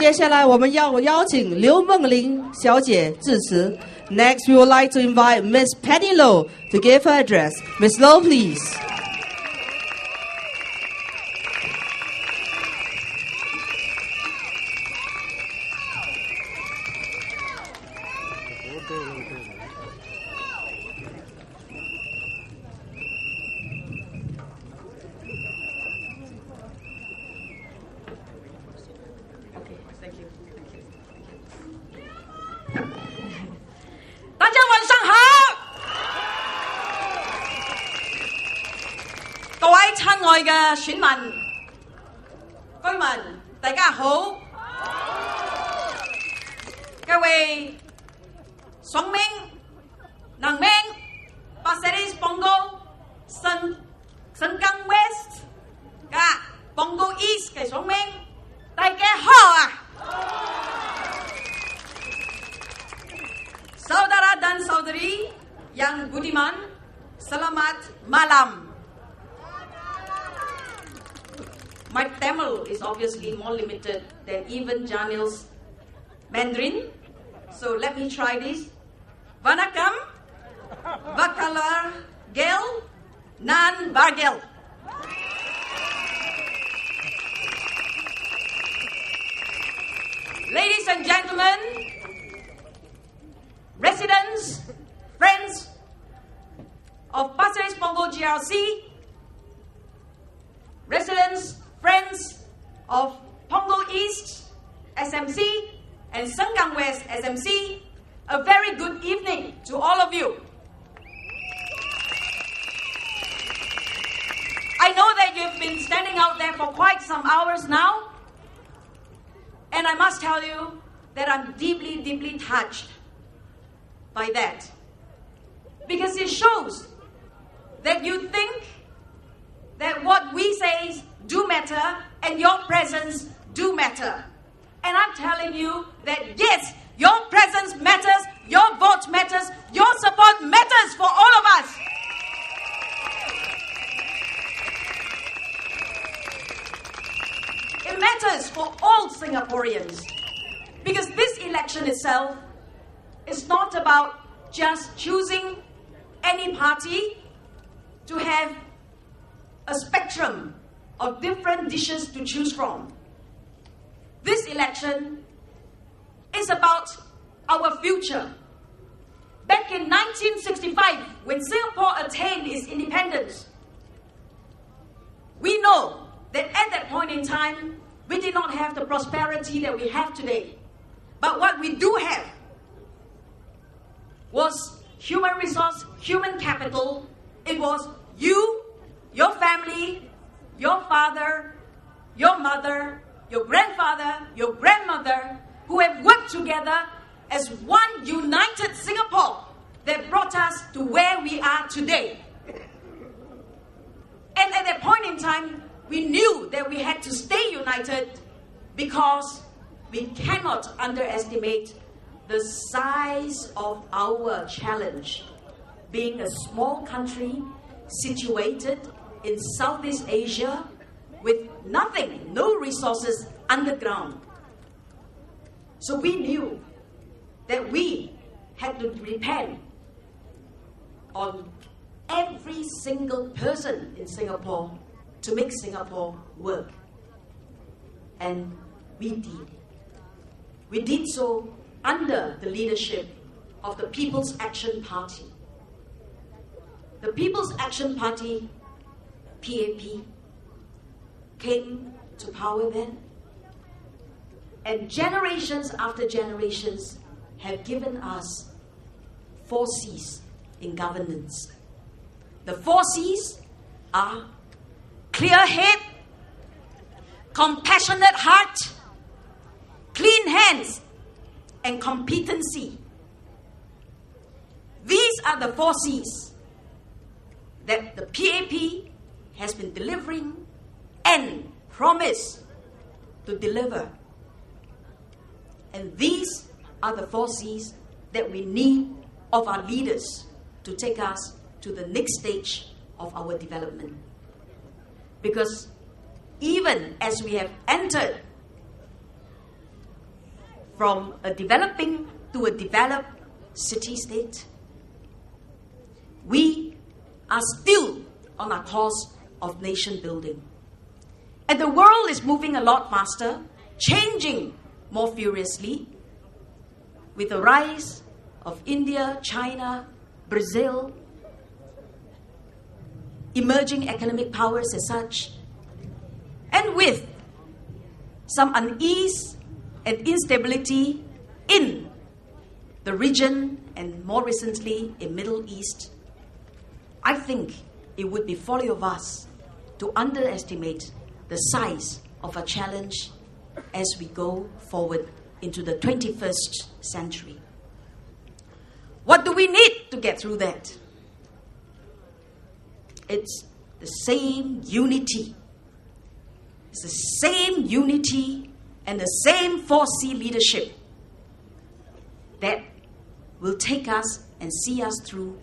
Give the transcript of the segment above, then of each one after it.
接下来我们要邀请刘梦玲小姐致辞。Next, we would like to invite Miss Penny Low to give her address. Miss Low, please. Pasir-Ris-Punggol Sengkang West กับ Punggol East 嘅崇明大家好啊 Saudara dan saudari yang budiman, selamat malam. My Tamil is obviously more limited than even Janil's Mandarin, so let me try this. Vanakkam, Bakalar, Gel, Nan Bargel. Ladies and gentlemen, residents, friends of Pasir Ris-Punggol GRC, residents, friends of Punggol East SMC and Sengkang West SMC, a very good evening to all of you. I know that you've been standing out there for quite some hours now, and I must tell you that I'm deeply, deeply touched by that. Because it shows that you think that what we say do matter and your presence do matter. And I'm telling you that yes, your presence matters, your vote matters, your support matters for all of us. It matters for all Singaporeans. Because this election itself is not about just choosing any party to have a spectrum of different dishes to choose from. This election is about our future. Back in 1965, when Singapore attained its independence, we know that at that point in time, we did not have the prosperity that we have today. But what we do have was human resource, human capital. It was you, your family, your father, your mother, your grandfather, your grandmother, who have worked together as one united Singapore that brought us to where we are today. And at that point in time, we knew that we had to stay united because we cannot underestimate the size of our challenge. Being a small country situated in Southeast Asia with nothing, no resources underground. So we knew that we had to depend on every single person in Singapore to make Singapore work. And we did. We did so under the leadership of the People's Action Party. The People's Action Party, PAP, came to power then, and generations after generations have given us 4 C's in governance. The 4 C's are clear head, compassionate heart, clean hands, and competency. These are the 4 C's that the PAP has been delivering and promised to deliver. And these are the 4 C's that we need of our leaders to take us to the next stage of our development. Because even as we have entered from a developing to a developed city-state. We are still on our course of nation building. And the world is moving a lot faster, changing more furiously, with the rise of India, China, Brazil, emerging economic powers as such, and with some unease and instability in the region and more recently in Middle East, I think it would be folly of us to underestimate the size of a challenge as we go forward into the 21st century. What do we need to get through that? It's the same unity. It's the same unity and the same 4C leadership that will take us and see us through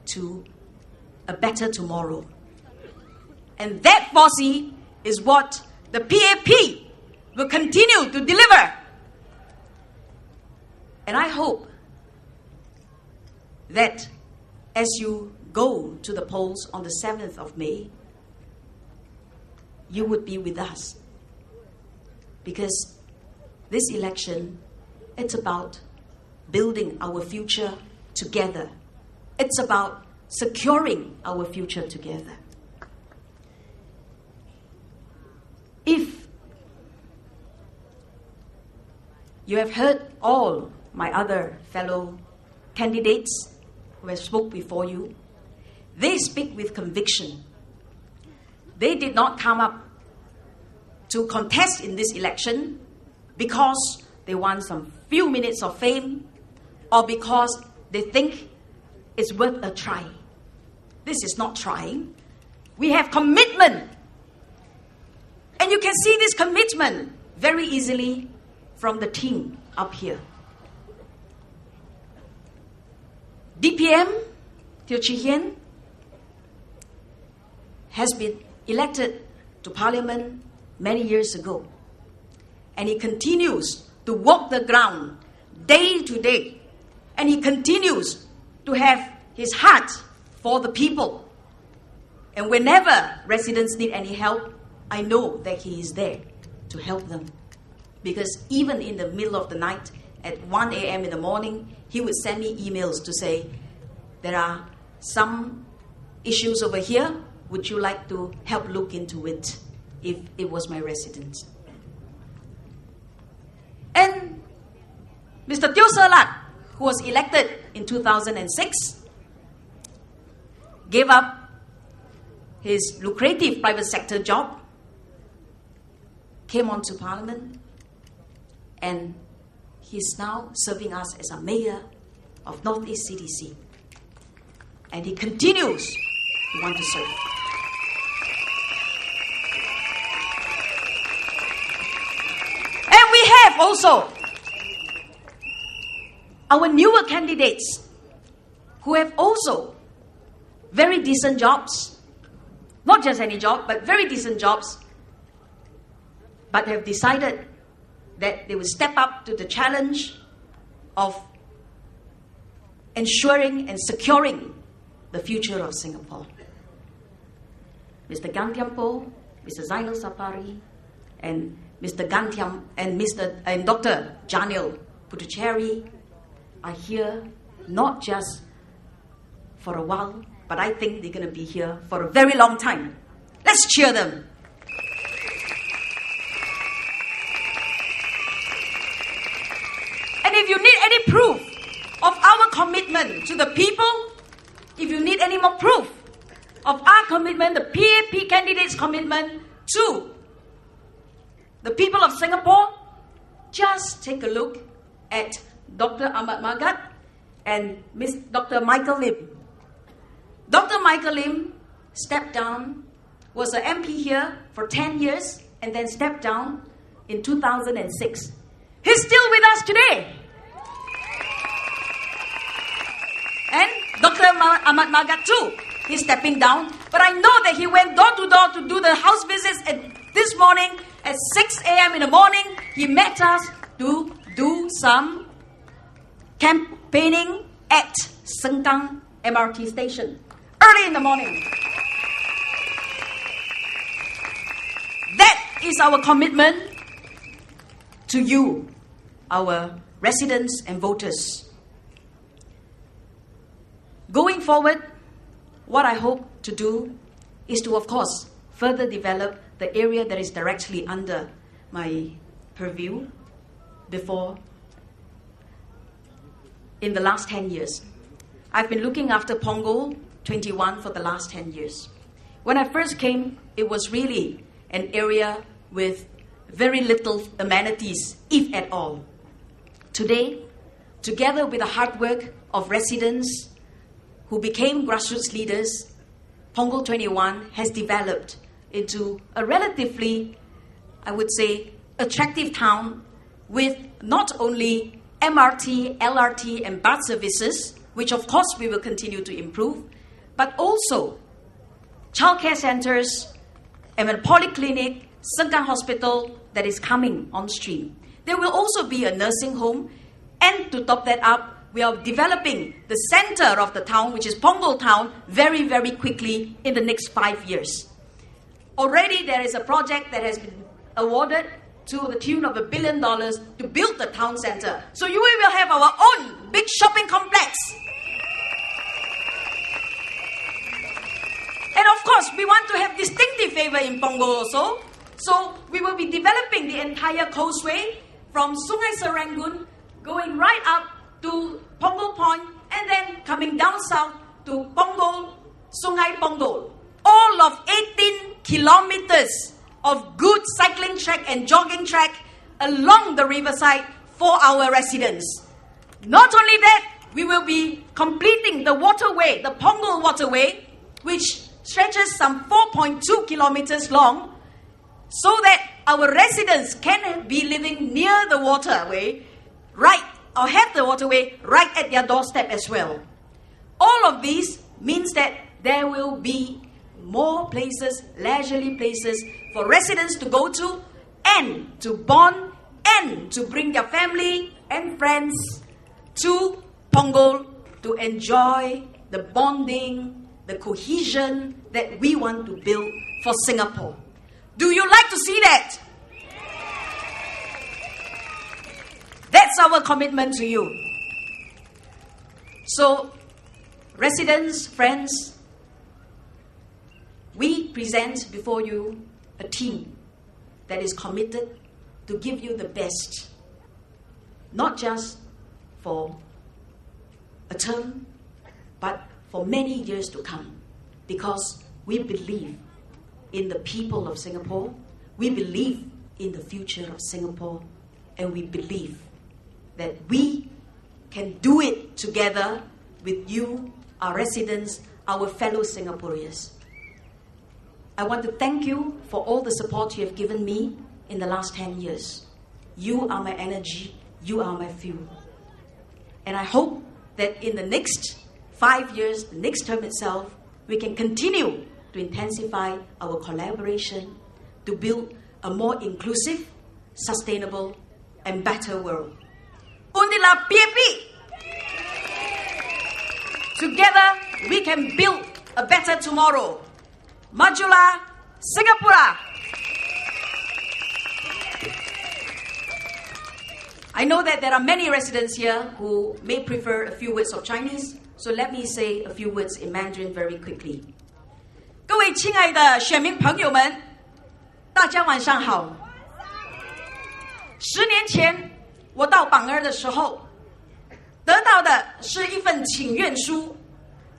to a better tomorrow. And that 4C is what the PAP will continue to deliver. And I hope that as you go to the polls on the 7th of May, you would be with us. Because this election, it's about building our future together. It's about securing our future together. If you have heard all my other fellow candidates who have spoke before you, they speak with conviction. They did not come up to contest in this election because they want some few minutes of fame or because they think it's worth a try. This is not trying. We have commitment. And you can see this commitment very easily from the team up here. DPM Teo Chee Hean has been elected to Parliament many years ago. And he continues to walk the ground day to day. And he continues to have his heart for the people. And whenever residents need any help, I know that he is there to help them. Because even in the middle of the night, at 1 a.m. in the morning, he would send me emails to say, there are some issues over here. Would you like to help look into it if it was my resident? And Mr. Teo Ser Lat, who was elected in 2006, gave up his lucrative private sector job, came onto Parliament, and he's now serving us as a mayor of Northeast CDC. And he continues to want to serve. And we have also our newer candidates who have also very decent jobs. Not just any job, but very decent jobs. But have decided that they will step up to the challenge of ensuring and securing the future of Singapore. Mr. Gan Thiam Poh, Mr. Zainal Sapari, and Mr. Gan Thiam and Dr. Janil Puthucheary are here not just for a while, but I think they're going to be here for a very long time. Let's cheer them. And if you need any proof of our commitment to the people, if you need any more proof of our commitment, the PAP candidates' commitment to the people of Singapore, just take a look at Dr. Ahmad Magat and Dr. Michael Lim. Dr. Michael Lim stepped down, was an MP here for 10 years, and then stepped down in 2006. He's still with us today. And Dr. Ahmad Magat too, he's stepping down. But I know that he went door to door to do the house visits. And this morning at 6 a.m. in the morning, he met us to do some campaigning at Sengkang MRT station early in the morning. That is our commitment to you, our residents and voters. Going forward, what I hope to do is to, of course, further develop the area that is directly under my purview in the last 10 years. I've been looking after Punggol 21 for the last 10 years. When I first came, it was really an area with very little amenities, if at all. Today, together with the hard work of residents who became grassroots leaders, Punggol 21 has developed into a relatively, I would say, attractive town with not only MRT, LRT and bus services, which of course we will continue to improve, but also childcare centers and a polyclinic, Sengkang Hospital that is coming on stream. There will also be a nursing home, and to top that up, we are developing the center of the town, which is Punggol town, very, very quickly in the next 5 years. Already there is a project that has been awarded to the tune of $1 billion to build the town center. So we will have our own big shopping complex. And of course, we want to have distinctive favor in Punggol also. So we will be developing the entire coastway from Sungai Serangoon, going right up to Punggol Point, and then coming down south to Punggol, Sungai Punggol. All of 18 kilometers of good cycling track and jogging track along the riverside for our residents. Not only that, we will be completing the waterway, the Punggol waterway, which stretches some 4.2 kilometers long, so that our residents can be living near the waterway, right, or have the waterway right at their doorstep as well. All of these means that there will be more places, leisurely places for residents to go to and to bond and to bring their family and friends to Punggol to enjoy the bonding, the cohesion that we want to build for Singapore. Do you like to see that? That's our commitment to you. So, residents, friends, we present before you a team that is committed to give you the best, not just for a term, but for many years to come, because we believe in the people of Singapore, we believe in the future of Singapore, and we believe that we can do it together with you, our residents, our fellow Singaporeans. I want to thank you for all the support you have given me in the last 10 years. You are my energy, you are my fuel. And I hope that in the next 5 years, the next term itself, we can continue to intensify our collaboration to build a more inclusive, sustainable, and better world. Undilah PAP! Together, we can build a better tomorrow. Majulah Singapura! I know that there are many residents here who may prefer a few words of Chinese, so let me say a few words in Mandarin very quickly. 各位亲爱的选民朋友们，大家晚上好。10年前，我到榜儿的时候，得到的是一份请愿书。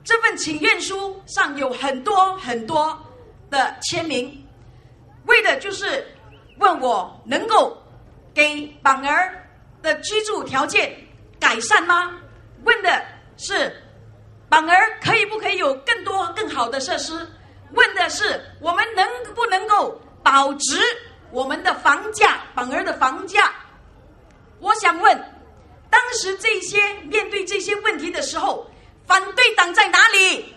这份请愿书上有很多很多的签名，为的就是问我能够给榜儿的居住条件改善吗？问的是榜儿不可以有更多更好的设施？问的是我们能不能够保值我们的房价，榜儿的房价？我想问，当时面对这些问题的时候，反对党在哪里？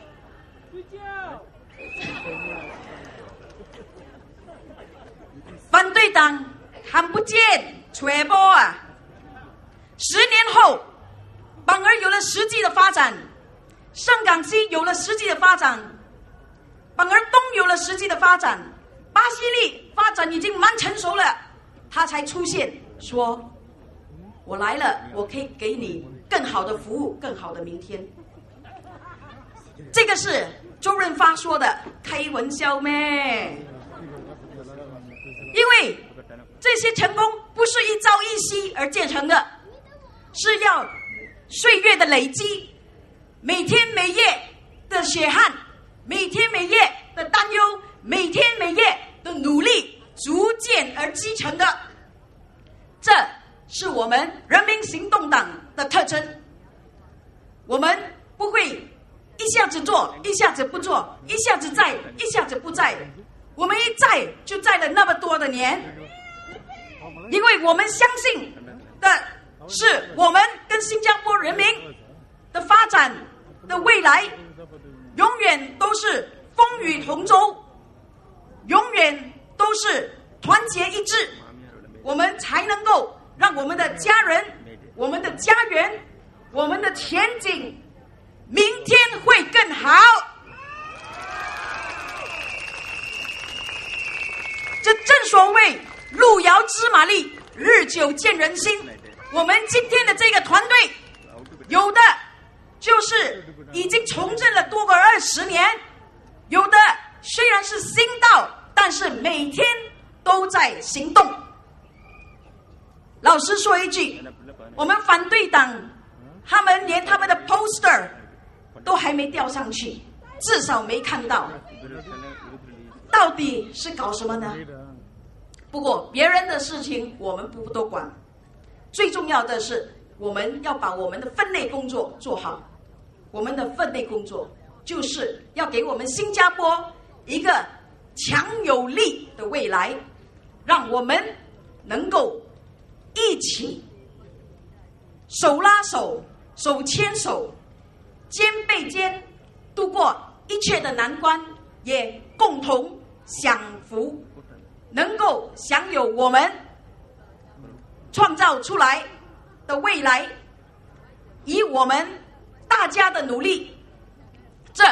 反对党看不见，吹波啊！ 10年后，榜儿有了实际的发展，盛港西有了实际的发展，榜儿东有了实际的发展，巴西利发展已经蛮成熟了，他才出现说，我来了，我可以给你更好的服务，更好的明天。这个是周润发说的，开玩笑咩？因为这些成功不是一朝一夕而建成的，是要岁月的累积，每天每夜的血汗，每天每夜的担忧，每天每夜的努力，逐渐而积成的。这是我们人民行动党的特征。我们不会一下子做，一下子不做，一下子在，一下子不在。我们一在就在了那么多的年，因为我们相信的是我们跟新加坡人民的发展的未来永远都是风雨同舟，永远都是团结一致，我们才能够让我们的家人、我们的家园、我们的前景明天会更好。这正所谓路遥知马力，日久见人心。我们今天的这个团队，有的就是已经从政了多个20年，有的虽然是新到，但是每天都在行动。老实说一句，我们反对党他们连他们的 poster 都还没吊上去，至少没看到，到底是搞什么呢？不过别人的事情我们不多管，最重要的是我们要把我们的分内工作做好。我们的分内工作就是要给我们新加坡一个强有力的未来，让我们能够一起手拉手、手牵手、肩并肩度过一切的难关，也共同享福，能够享有我们创造出来的未来。以我们大家的努力，这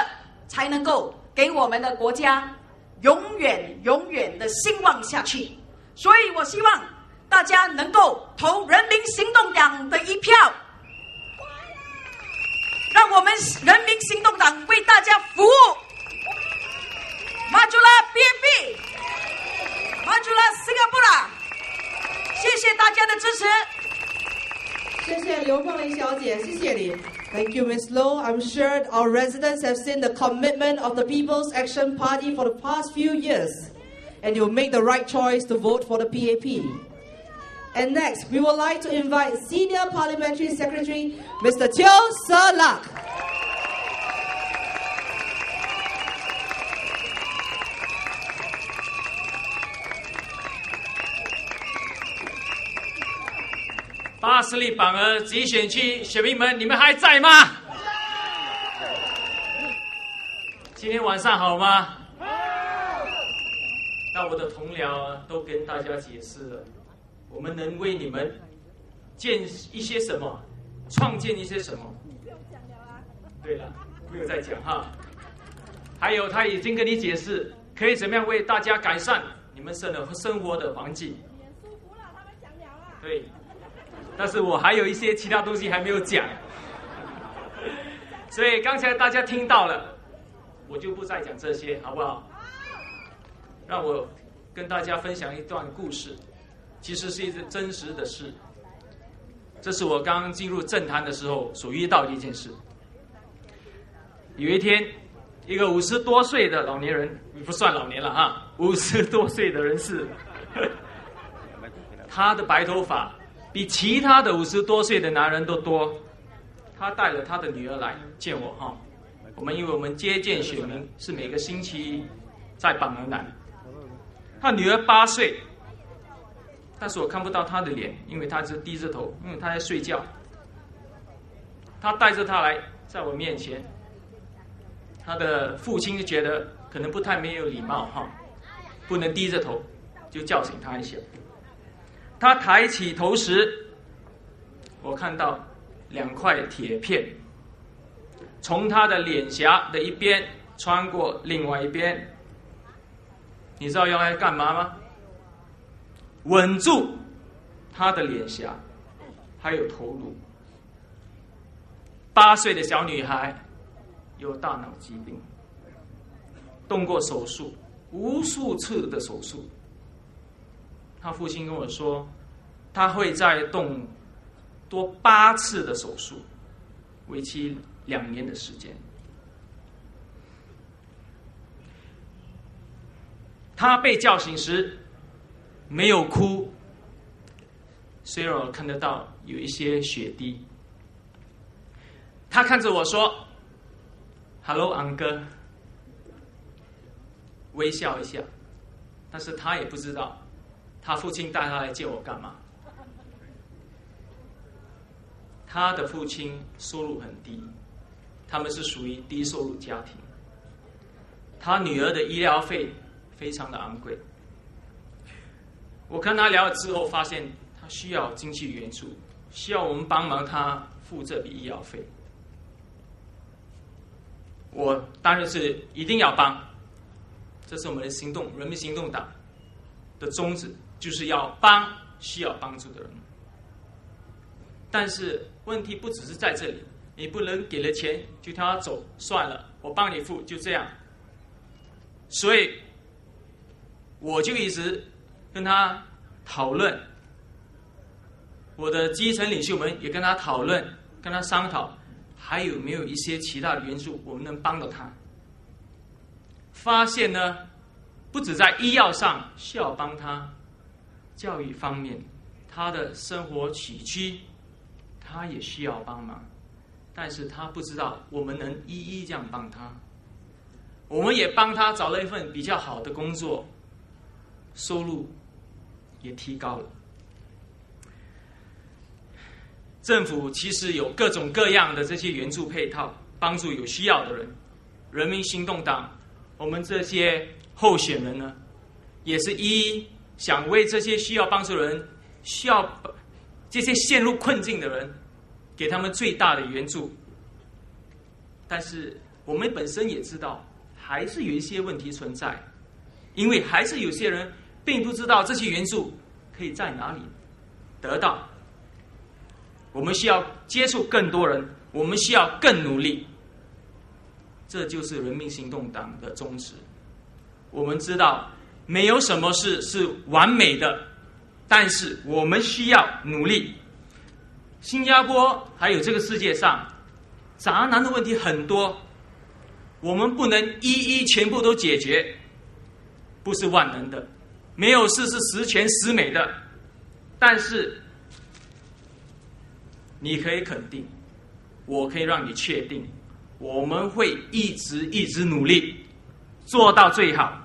才能够给我们的国家永远永远的兴旺下去。所以我希望大家能够投人民行动党的一票，让我们人民行动党为大家服务。Majulah PAP， Majulah Singapura， 谢谢大家的支持。谢谢刘凤玲小姐，谢谢你。Thank you, Ms. Low. I'm sure our residents have seen the commitment of the People's Action Party for the past few years, and you'll make the right choice to vote for the PAP. And next, we would like to invite Senior Parliamentary Secretary, Mr. Teo Ser Luck.80例榜儿集选区选民们，你们还在吗？今天晚上好吗？那我的同僚都跟大家解释了，我们能为你们建一些什么，创建一些什么。不用讲了啊。对了，不用再讲哈。还有他已经跟你解释，可以怎么样为大家改善你们生活的环境。也舒服了，他们讲了啦。对。但是我还有一些其他东西还没有讲，所以刚才大家听到了，我就不再讲这些，好不好？让我跟大家分享一段故事，其实是一件真实的事。这是我刚进入政坛的时候所遇到的一件事。有一天，一个50多岁的老年人，不算老年了哈，50多岁的人士，他的白头发比其他的50多岁的男人都多。他带了他的女儿来见我哈。因为我们接见选民是每个星期在榜儿南。他女儿8岁，但是我看不到他的脸，因为他是低着头，因为他在睡觉。他带着他来在我面前，他的父亲就觉得可能不太没有礼貌哈，不能低着头，就叫醒他一下。他抬起头时，我看到2块铁片从他的脸颊的一边穿过另外一边，你知道用来干嘛吗？稳住他的脸颊，还有头颅。8岁的小女孩有大脑疾病，动过手术，无数次的手术。他父亲跟我说，他会再动多8次的手术，为期2年的时间。他被叫醒时没有哭，虽然我看得到有一些血滴。他看着我说 ：“Hello, uncle。”微笑一下，但是他也不知道，他父亲带他来见我干嘛。他的父亲收入很低，他们是属于低收入家庭。他女儿的医疗费非常的昂贵。我跟他聊了之后，发现他需要经济援助，需要我们帮忙他付这笔医疗费。我当然是一定要帮，这是我们的行动，人民行动党的宗旨，就是要帮需要帮助的人。但是问题不只是在这里，你不能给了钱就叫他走，算了，我帮你付，就这样。所以我就一直跟他讨论，我的基层领袖们也跟他讨论，跟他商讨，还有没有一些其他的援助我们能帮到他。发现呢，不止在医药上需要帮他，教育方面，他的生活起居他也需要帮忙，但是他不知道我们能一一这样帮他。我们也帮他找了一份比较好的工作，收入也提高了。政府其实有各种各样的这些援助配套，帮助有需要的人。人民行动党，我们这些候选人呢，也是一一想为这些需要帮助的人，需要这些陷入困境的人，给他们最大的援助。但是我们本身也知道，还是有一些问题存在，因为还是有些人并不知道这些援助可以在哪里得到。我们需要接触更多人，我们需要更努力。这就是人民行动党的宗旨。我们知道没有什么事是完美的，但是我们需要努力。新加坡还有这个世界上杂难的问题很多，我们不能一一全部都解决，不是万能的，没有事是十全十美的。但是你可以肯定，我可以让你确定，我们会一直努力做到最好。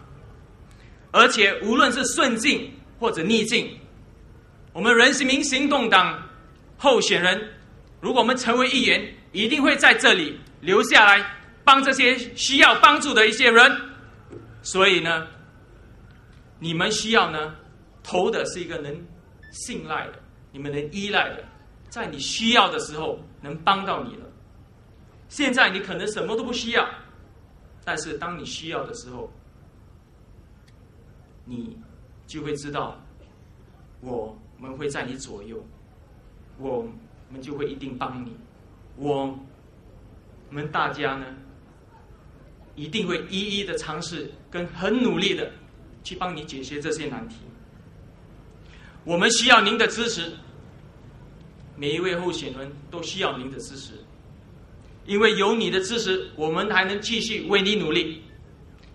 而且无论是顺境或者逆境，我们人民行动党候选人，如果我们成为议员，一定会在这里留下来帮这些需要帮助的一些人。所以呢，你们需要呢投的是一个能信赖的，你们能依赖的，在你需要的时候能帮到你了。现在你可能什么都不需要，但是当你需要的时候，你就会知道我们会在你左右，我们就会一定帮你。我们大家呢一定会一一的尝试跟很努力的去帮你解决这些难题。我们需要您的支持，每一位候选人都需要您的支持，因为有你的支持，我们还能继续为你努力。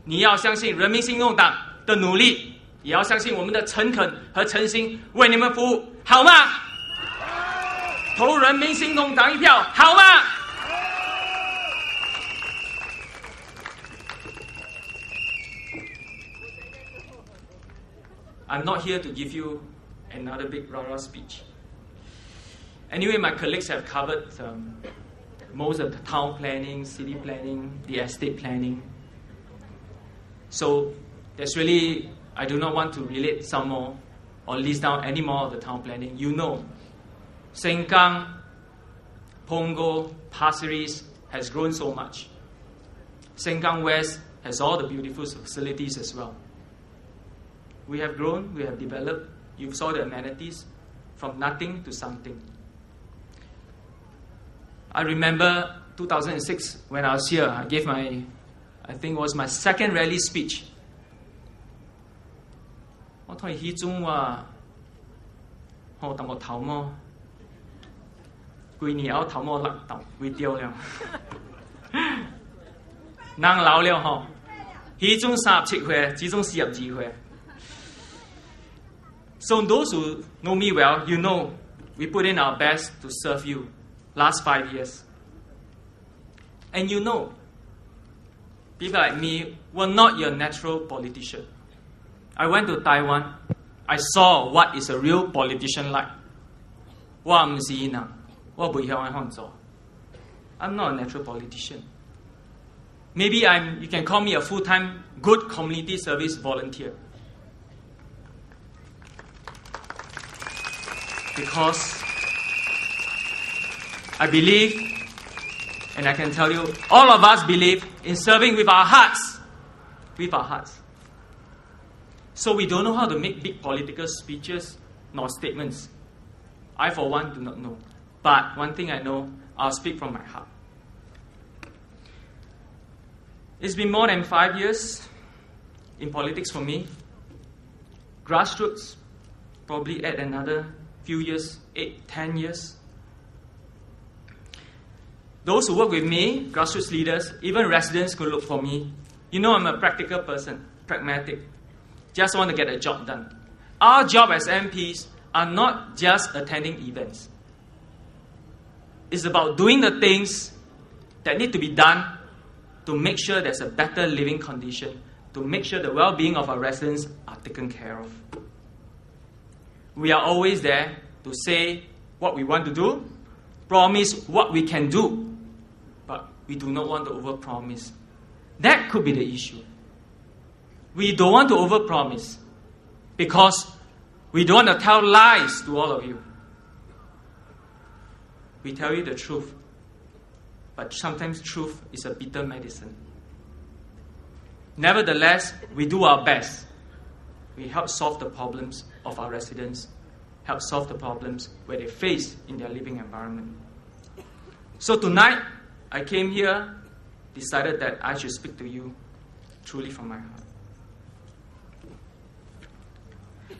你要相信人民行动党的努力，也要相信我们的诚恳和诚心为你们服务，好吗？投人民行动党一票，好吗？I'm not here to give you another big rah-rah speech. Anyway, my colleagues have covered most of the town planning, city planning, the estate planning. So there's really, I do not want to relate some more or list down any more of the town planning. You know Sengkang, Punggol, Pasir Ris has grown so much. Sengkang West has all the beautiful facilities as well. We have grown, we have developed. You saw the amenities from nothing to something. I remember 2006 when I was here, I gave I think it was my second rally speech. 我同佢中話，我等我頭麼，幾年後頭麼甩頭會掉了，能老了嗬，佢中37歲，只中42歲。So those who know me well, you know, we put in our best to serve you last 5 years. And you know, people like me were not your natural politician. I went to Taiwan. I saw what is a real politician like. I'm not a natural politician. Maybe you can call me a full-time good community service volunteer. Because I believe, and I can tell you, all of us believe in serving with our hearts. With our hearts. So we don't know how to make big political speeches nor statements. I, for one, do not know. But one thing I know, I'll speak from my heart. It's been more than 5 years in politics for me. Grassroots, probably add another few years, 8, 10 years. Those who work with me, grassroots leaders, even residents could look for me. You know I'm a practical person, pragmatic. Just want to get a job done. Our job as MPs are not just attending events. It's about doing the things that need to be done to make sure there's a better living condition, to make sure the well-being of our residents are taken care of. We are always there to say what we want to do, promise what we can do, but we do not want to overpromise. That could be the issue. We don't want to overpromise because we don't want to tell lies to all of you. We tell you the truth, but sometimes truth is a bitter medicine. Nevertheless, we do our best. We help solve the problems of our residents, help solve the problems where they face in their living environment. So tonight, I came here, decided that I should speak to you truly from my heart.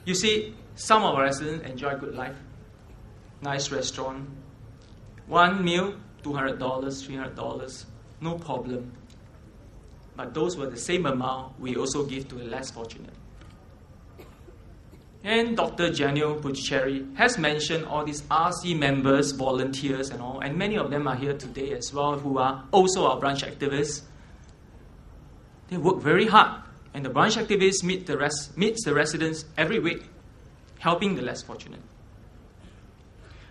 You see, some of our residents enjoy good life, nice restaurant, one meal, $200, $300, no problem. But those were the same amount we also give to the less fortunate. And Dr. Janio Puccieri has mentioned all these RC members, volunteers and all, and many of them are here today as well, who are also our branch activists. They work very hard, and the branch activists meets the residents every week, helping the less fortunate.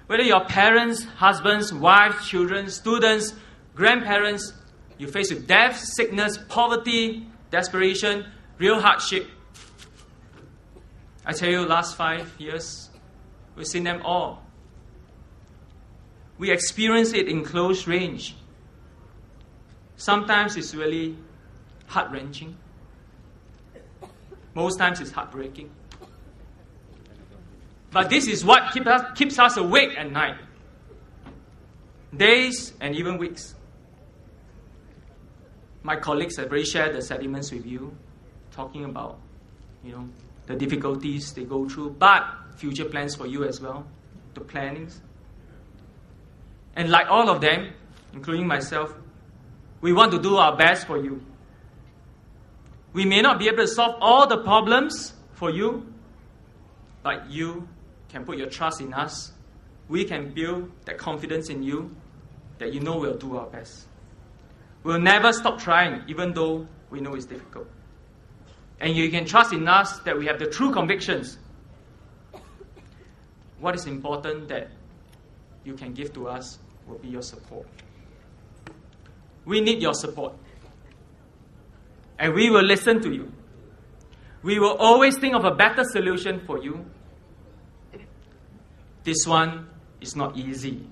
Whether your parents, husbands, wives, children, students, grandparents, you face with death, sickness, poverty, desperation, real hardship. I tell you, last 5 years, we've seen them all. We experience it in close range. Sometimes it's really heart-wrenching. Most times it's heartbreaking. But this is what keeps us awake at night. Days and even weeks. My colleagues have already shared the sentiments with you, talking about, the difficulties they go through, but future plans for you as well, the plannings. And like all of them, including myself, we want to do our best for you. We may not be able to solve all the problems for you, but you can put your trust in us. We can build that confidence in you that you know we'll do our best. We'll never stop trying, even though we know it's difficult. And you can trust in us that we have the true convictions. What is important that you can give to us will be your support. We need your support. And we will listen to you. We will always think of a better solution for you. This one is not easy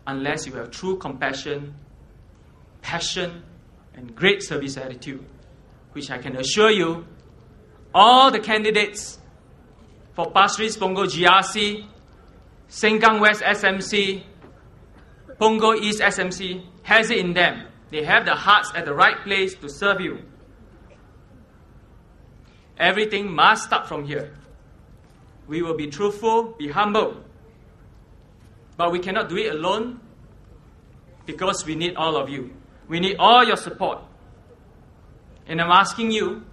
unless you have true compassion, passion, and great service attitude, which I can assure you, all the candidates for Pasir Ris-Punggol GRC, Sengkang West SMC, Punggol East SMC has it in them. They have the hearts at the right place to serve you. Everything must start from here. We will be truthful, be humble. But we cannot do it alone because we need all of you. We need all your support. And I'm asking you,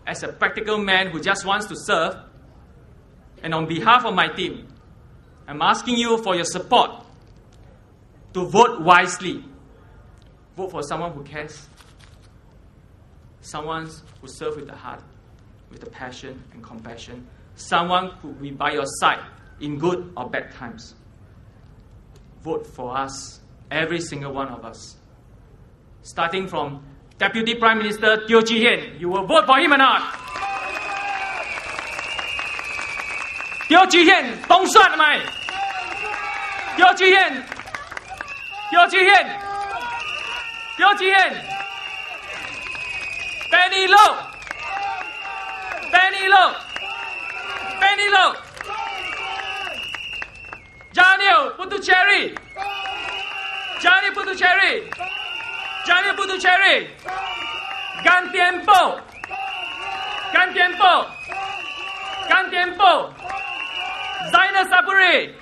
as a practical man who just wants to serve, and on behalf of my team, I'm asking you for your support to vote wisely. Vote for someone who cares. Someone who serves with the heart, with the passion and compassion. Someone who will be by your side in good or bad times. Vote for us, every single one of us. Starting from Deputy Prime Minister Teo Chee Hean. You will vote for him or not? Teo Chee Hean, 當選咪? Teo Chee Hean, Teo Chee Hean, Teo Chee Hean, Penny Low, Penny Low, Penny Low, Daniel Puducherry, Daniel Puducherry, Daniel Puducherry, Gan Tiempo, Gan Tiempo, Gan Tiempo, Zainal Saburi,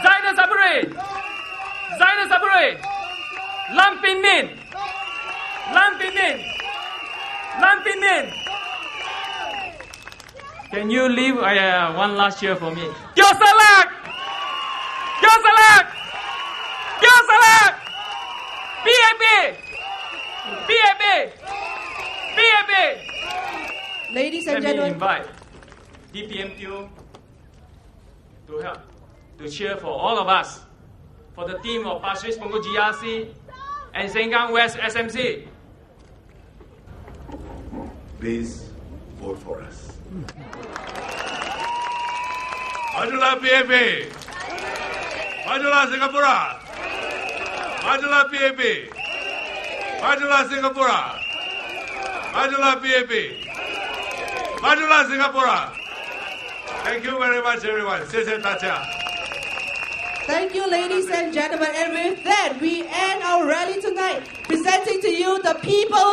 Zainal Saburi, Zainal Saburi, Lam Pin Min, Lam Pin Min, Lam Pin Min. Can you leave one last cheer for me? Teo Salak! Teo Salak! Teo Salak! PAP! PAP! PAP! Ladies and Let me gentlemen, invite DPM Teo to help, to cheer for all of us, for the team of Pasir Ris-Punggol GRC and Sengkang West SMC. Please vote for us. Majulah PAP, Majulah Singapura, Majulah PAP, Majulah Singapura, Majulah PAP, Majulah Singapura. Thank you very much, everyone. 謝謝大家. thank you, ladies and gentlemen. And with that, we end our rally tonight, presenting to you the People's